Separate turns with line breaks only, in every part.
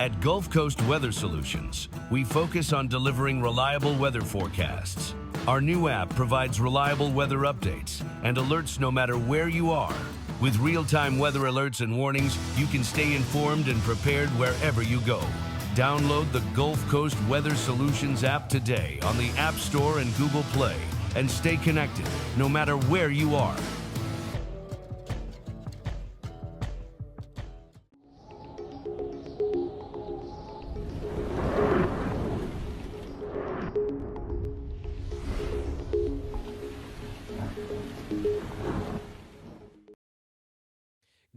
At Gulf Coast Weather Solutions, we focus on delivering reliable weather forecasts. Our new app provides reliable weather updates and alerts no matter where you are. With real-time weather alerts and warnings, you can stay informed and prepared wherever you go. Download the Gulf Coast Weather Solutions app today on the App Store and Google Play and stay connected no matter where you are.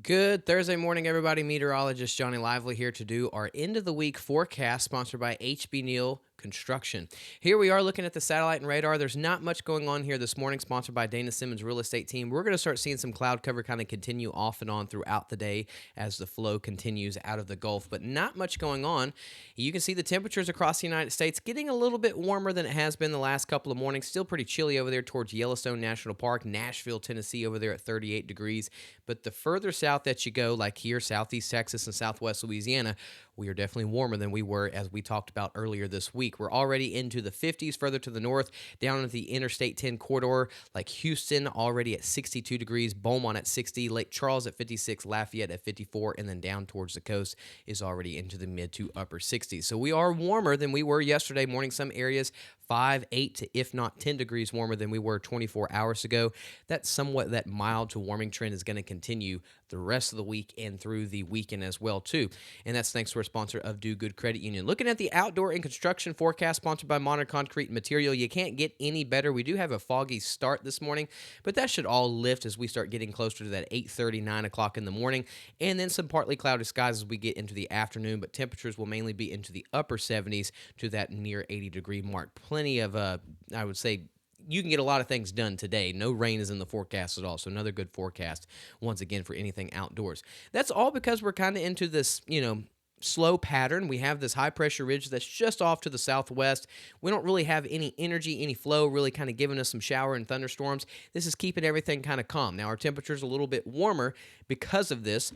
Good Thursday morning, everybody. Meteorologist Johnny Lively here to do our end of the week forecast sponsored by HB Neal Construction. Here we are looking at the satellite and radar. There's not much going on here this morning, sponsored by Dana Simmons Real Estate Team. We're going to start seeing some cloud cover kind of continue off and on throughout the day as the flow continues out of the Gulf, but not much going on. You can see the temperatures across the United States getting a little bit warmer than it has been the last couple of mornings. Still pretty chilly over there towards Yellowstone National Park, Nashville, Tennessee over there at 38 degrees. But the further south that you go, like here, southeast Texas and southwest Louisiana, we are definitely warmer than we were as we talked about earlier this week. We're already into the 50s further to the north, down at the Interstate 10 corridor, like Houston already at 62 degrees, Beaumont at 60, Lake Charles at 56, Lafayette at 54, and then down towards the coast is already into the mid to upper 60s. So we are warmer than we were yesterday morning. Some areas 5, 8 to if not 10 degrees warmer than we were 24 hours ago. That mild to warming trend is going to continue the rest of the week and through the weekend as well too. And that's thanks to our sponsor of Do Good Credit Union. Looking at the outdoor and construction forecast sponsored by Modern Concrete and Material, you can't get any better. We do have a foggy start this morning, but that should all lift as we start getting closer to that 8:30, 9 o'clock in the morning, and then some partly cloudy skies as we get into the afternoon, but temperatures will mainly be into the upper 70s to that near 80 degree mark. Plenty of, I would say, you can get a lot of things done today. No rain is in the forecast at all, so another good forecast once again for anything outdoors. That's all because we're kind of into this, slow pattern. We have this high pressure ridge that's just off to the southwest. We don't really have any energy, any flow really kind of giving us some shower and thunderstorms. This is keeping everything kind of calm. Now our temperature's a little bit warmer because of this.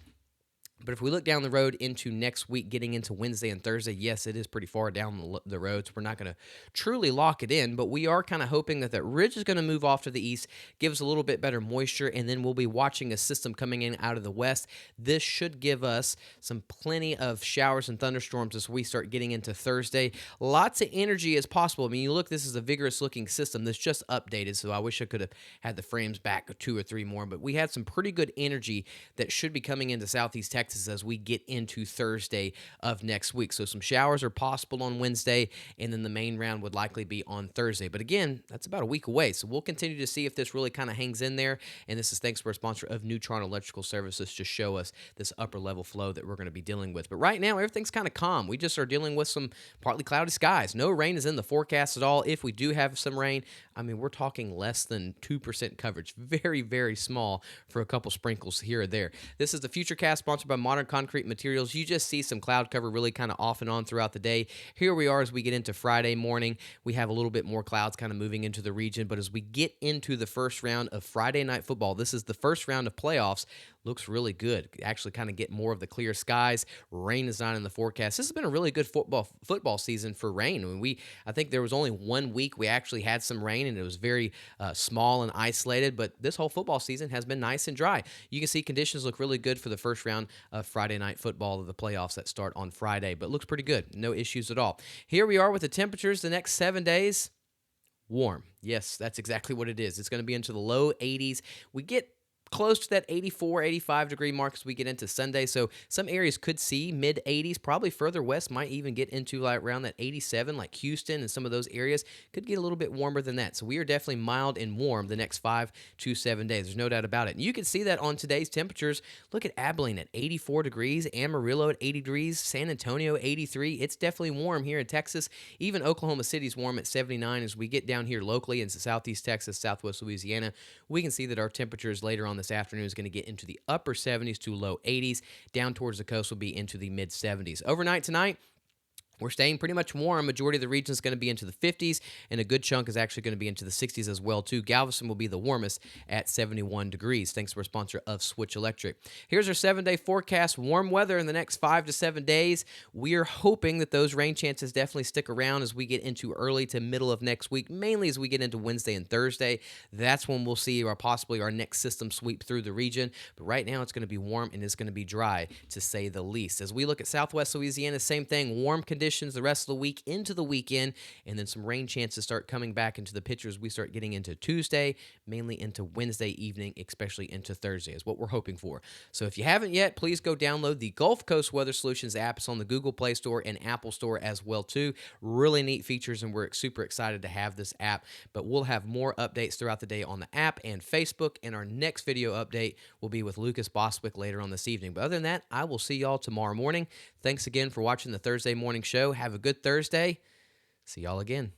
But if we look down the road into next week, getting into Wednesday and Thursday, yes, it is pretty far down the road, so we're not going to truly lock it in, but we are kind of hoping that ridge is going to move off to the east, give us a little bit better moisture, and then we'll be watching a system coming in out of the west. This should give us some plenty of showers and thunderstorms as we start getting into Thursday. Lots of energy as possible. I mean, you look, this is a vigorous-looking system that's just updated, so I wish I could have had the frames back 2 or 3 more, but we had some pretty good energy that should be coming into southeast Texas as we get into Thursday of next week. So some showers are possible on Wednesday, and then the main round would likely be on Thursday. But again, that's about a week away. So we'll continue to see if this really kind of hangs in there. And this is thanks to our sponsor of Neutron Electrical Services to show us this upper level flow that we're going to be dealing with. But right now, everything's kind of calm. We just are dealing with some partly cloudy skies. No rain is in the forecast at all. If we do have some rain, I mean, we're talking less than 2% coverage. Very, very small for a couple sprinkles here or there. This is the Futurecast sponsored by Modern Concrete Materials. You just see some cloud cover really kind of off and on throughout the day. Here we are as we get into Friday morning. We have a little bit more clouds kind of moving into the region, but as we get into the first round of Friday night football, this is the first round of playoffs. Looks really good. Actually kind of get more of the clear skies. Rain is not in the forecast. This has been a really good football season for rain. I mean, I think there was only 1 week we actually had some rain, and it was very small and isolated, but this whole football season has been nice and dry. You can see conditions look really good for the first round of Friday night football of the playoffs that start on Friday, but looks pretty good. No issues at all. Here we are with the temperatures the next 7 days. Warm. Yes, that's exactly what it is. It's going to be into the low 80s. We get close to that 84, 85 degree mark as we get into Sunday. So some areas could see mid 80s, probably further west might even get into like around that 87, like Houston and some of those areas could get a little bit warmer than that. So we are definitely mild and warm the next 5 to 7 days. There's no doubt about it. And you can see that on today's temperatures. Look at Abilene at 84 degrees, Amarillo at 80 degrees, San Antonio 83. It's definitely warm here in Texas. Even Oklahoma City's warm at 79. As we get down here locally into southeast Texas, southwest Louisiana, we can see that our temperatures later on this afternoon is going to get into the upper 70s to low 80s. Down towards the coast will be into the mid 70s. Overnight tonight, We're staying pretty much warm. Majority of the region is going to be into the 50s, and a good chunk is actually going to be into the 60s as well, too. Galveston will be the warmest at 71 degrees, thanks to our sponsor of Switch Electric. Here's our 7-day forecast. Warm weather in the next 5 to 7 days. We are hoping that those rain chances definitely stick around as we get into early to middle of next week, mainly as we get into Wednesday and Thursday. That's when we'll see possibly our next system sweep through the region. But right now, it's going to be warm and it's going to be dry, to say the least. As we look at Southwest Louisiana, same thing. Warm conditions the rest of the week into the weekend, and then some rain chances start coming back into the picture as we start getting into Tuesday, mainly into Wednesday evening, especially into Thursday is what we're hoping for. So if you haven't yet, please go download the Gulf Coast Weather Solutions app. It's on the Google Play Store and Apple Store as well too. Really neat features, and we're super excited to have this app. But we'll have more updates throughout the day on the app and Facebook, and our next video update will be with Lucas Bostwick later on this evening. But other than that, I will see y'all tomorrow morning. Thanks again for watching the Thursday morning show. Have a good Thursday. See y'all again.